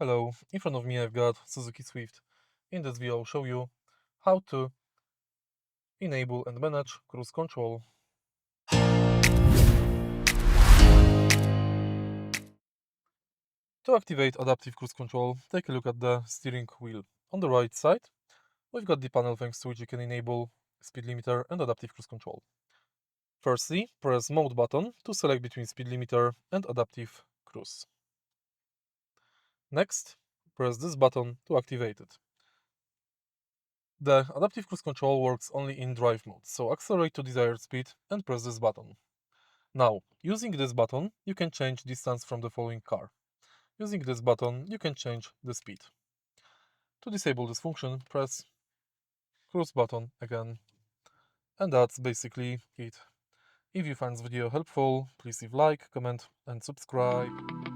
Hello, in front of me I've got Suzuki Swift. In this video I'll show you how to enable and manage cruise control. To activate adaptive cruise control, take a look at the steering wheel. On the right side, we've got the panel thanks to which you can enable speed limiter and adaptive cruise control. Firstly, press mode button to select between speed limiter and adaptive cruise. Next, press this button to activate it. The adaptive cruise control works only in drive mode, so accelerate to desired speed and press this button. Now, using this button, you can change distance from the following car. Using this button, you can change the speed. To disable this function, press cruise button again. And that's basically it. If you find this video helpful, please leave like, comment and subscribe.